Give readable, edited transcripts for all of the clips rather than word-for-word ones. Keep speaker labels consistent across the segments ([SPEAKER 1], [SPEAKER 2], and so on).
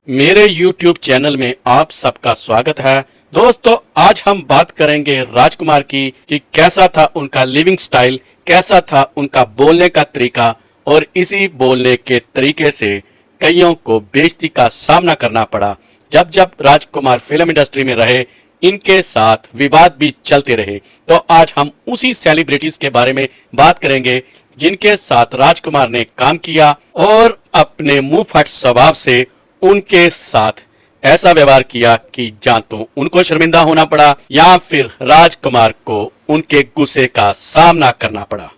[SPEAKER 1] मेरे YouTube channel में आप सबका स्वागत है। दोस्तों, आज हम बात करेंगे राजकुमार की कि कैसा था उनका लिविंग स्टाइल, कैसा था उनका बोलने का तरीका और इसी बोलने के तरीके से कईयों को बेइज्जती का सामना करना पड़ा। जब जब राजकुमार फिल्म इंडस्ट्री में रहे, इनके साथ विवाद भी चलते रहे। तो आज हम उसी सेलिब्रिटीज के बारे में बात करेंगे जिनके साथ राजकुमार ने काम किया और अपने मुंह फट स्वभाव से उनके साथ ऐसा व्यवहार किया कि या तो उनको शर्मिंदा होना पड़ा या फिर राजकुमार को उनके गुस्से का सामना करना पड़ा।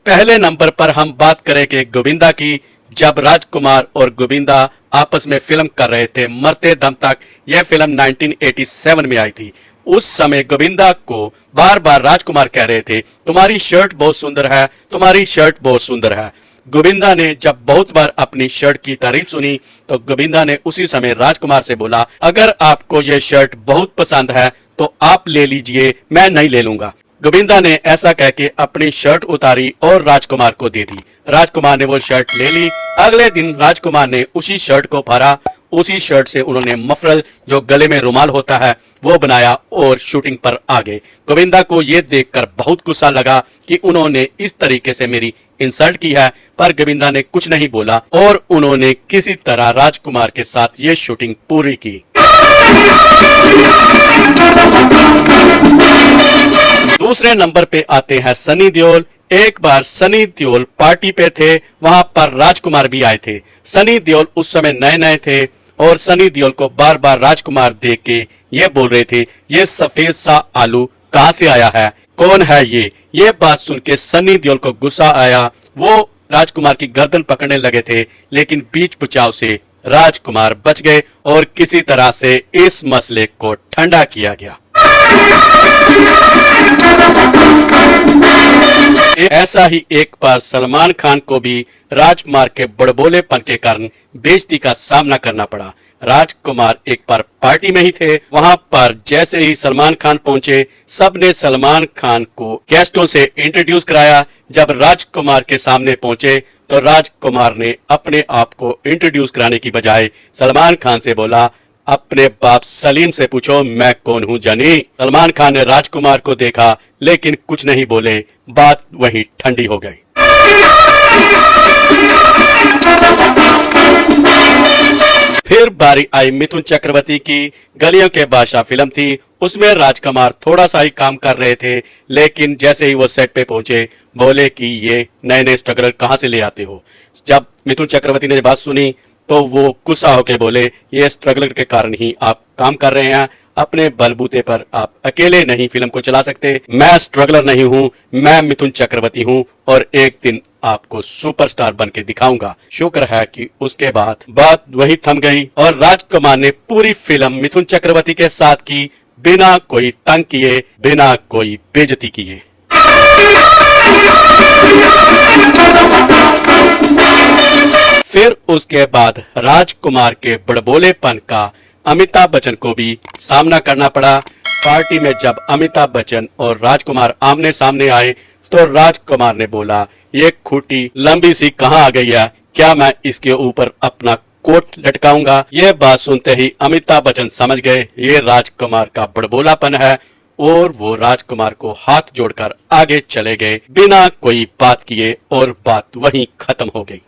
[SPEAKER 1] पहले नंबर पर हम बात करेंगे गोविंदा की। जब राजकुमार और गोविंदा आपस में फिल्म कर रहे थे मरते दम तक, यह फिल्म 1987 में आई थी। उस समय गोविंदा को बार बार राजकुमार कह रहे थे, तुम्हारी शर्ट बहुत सुंदर है, तुम्हारी शर्ट बहुत सुंदर है। गोविंदा ने जब बहुत बार अपनी शर्ट की तारीफ सुनी तो गोविंदा ने उसी समय राजकुमार से बोला, अगर आपको यह शर्ट बहुत पसंद है तो आप ले लीजिए, मैं नहीं ले लूंगा। गोविंदा ने ऐसा कह के अपनी शर्ट उतारी और राजकुमार को दे दी। राजकुमार ने वो शर्ट ले ली। अगले दिन राजकुमार ने उसी शर्ट को फाड़ा। उसी शर्ट से उन्होंने मफरल, जो गले में रुमाल होता है, वो बनाया और शूटिंग पर आ गए। गोविंदा को ये देखकर बहुत गुस्सा लगा कि उन्होंने इस तरीके से मेरी इंसल्ट की है, पर गोविंदा ने कुछ नहीं बोला और उन्होंने किसी तरह राजकुमार के साथ ये शूटिंग पूरी की। दूसरे नंबर पे आते हैं सनी देओल। एक बार सनी देओल पार्टी पे थे, वहां पर राजकुमार भी आए थे। सनी देओल उस समय नए नए थे और सनी देओल को बार बार राजकुमार देख के ये बोल रहे थे, ये सफेद सा आलू कहां से आया है, कौन है ये बात सुन के सनी देओल को गुस्सा आया। वो राजकुमार की गर्दन पकड़ने लगे थे, लेकिन बीच बचाव से राजकुमार बच गए और किसी तरह से इस मसले को ठंडा किया गया। ऐसा ही एक बार सलमान खान को भी राजकुमार के बड़बोलेपन के कारण बेइज्जती का सामना करना पड़ा। राजकुमार एक बार पार्टी में ही थे, वहां पर जैसे ही सलमान खान पहुंचे, सबने सलमान खान को गेस्टों से इंट्रोड्यूस कराया। जब राजकुमार के सामने पहुंचे तो राजकुमार ने अपने आप को इंट्रोड्यूस कराने की बजाय सलमान खान से बोला, अपने बाप सलीम से पूछो मैं कौन हूं जानी। सलमान खान ने राजकुमार को देखा लेकिन कुछ नहीं बोले, बात वहीं ठंडी हो गई। फिर बारी आई मिथुन चक्रवर्ती की। गलियों के बादशाह फिल्म थी, उसमें राजकुमार थोड़ा सा ही काम कर रहे थे, लेकिन जैसे ही वो सेट पे पहुंचे बोले कि ये नए नए स्ट्रगलर कहां से ले आते हो। जब मिथुन चक्रवर्ती ने बात सुनी तो वो गुस्सा होकर बोले, ये स्ट्रगलर के कारण ही आप काम कर रहे हैं, अपने बलबूते पर आप अकेले नहीं फिल्म को चला सकते। मैं स्ट्रगलर नहीं हूं, मैं मिथुन चक्रवर्ती हूं और एक दिन आपको सुपरस्टार बन के दिखाऊंगा। शुक्र है कि उसके बाद बात वही थम गई और राजकुमार ने पूरी फिल्म मिथुन चक्रवर्ती के साथ की, बिना कोई तंग किए, बिना कोई बेइज्जती किए। फिर उसके बाद राजकुमार के बड़बोलेपन का अमिताभ बच्चन को भी सामना करना पड़ा। पार्टी में जब अमिताभ बच्चन और राजकुमार आमने सामने आए तो राजकुमार ने बोला, ये खूंटी लंबी सी कहां आ गई है, क्या मैं इसके ऊपर अपना कोट लटकाऊंगा। ये बात सुनते ही अमिताभ बच्चन समझ गए ये राजकुमार का बड़बोलापन है और वो राजकुमार को हाथ जोड़कर आगे चले गए बिना कोई बात किए और बात वहीं खत्म हो गई।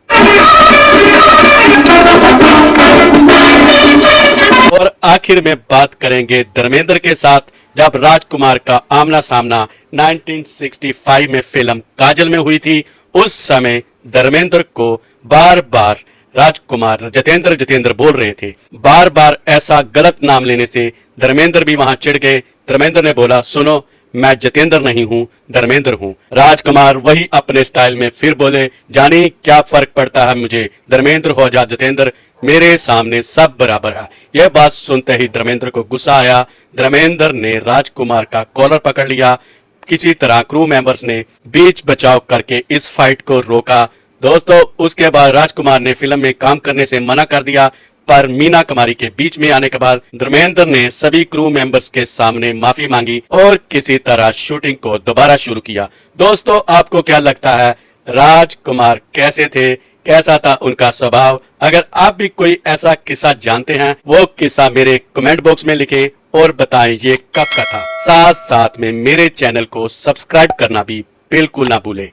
[SPEAKER 1] और आखिर में बात करेंगे धर्मेंद्र के साथ। जब राजकुमार का आमना सामना 1965 में फिल्म काजल में हुई थी, उस समय धर्मेंद्र को बार बार राजकुमार जितेंद्र जितेंद्र बोल रहे थे। बार बार ऐसा गलत नाम लेने से धर्मेंद्र भी वहां चिढ़ गए। धर्मेंद्र ने बोला, सुनो, मैं जितेंद्र नहीं हूँ, धर्मेंद्र हूँ। राजकुमार वही अपने स्टाइल में फिर बोले, जानी क्या फर्क पड़ता है मुझे, धर्मेंद्र हो जा जितेंद्र, मेरे सामने सब बराबर है। यह बात सुनते ही धर्मेंद्र को गुस्सा आया। धर्मेंद्र ने राजकुमार का कॉलर पकड़ लिया। किसी तरह क्रू मेंबर्स ने बीच बचाव करके इस फाइट को रोका। दोस्तों, उसके बाद राजकुमार ने फिल्म में काम करने से मना कर दिया, पर मीना कुमारी के बीच में आने के बाद धर्मेंद्र ने सभी क्रू मेंबर्स के सामने माफी मांगी और किसी तरह शूटिंग को दोबारा शुरू किया। दोस्तों, आपको क्या लगता है राजकुमार कैसे थे, कैसा था उनका स्वभाव। अगर आप भी कोई ऐसा किस्सा जानते हैं, वो किस्सा मेरे कमेंट बॉक्स में लिखें और बताएं ये कब का था। साथ साथ में मेरे चैनल को सब्सक्राइब करना भी बिल्कुल ना भूलें।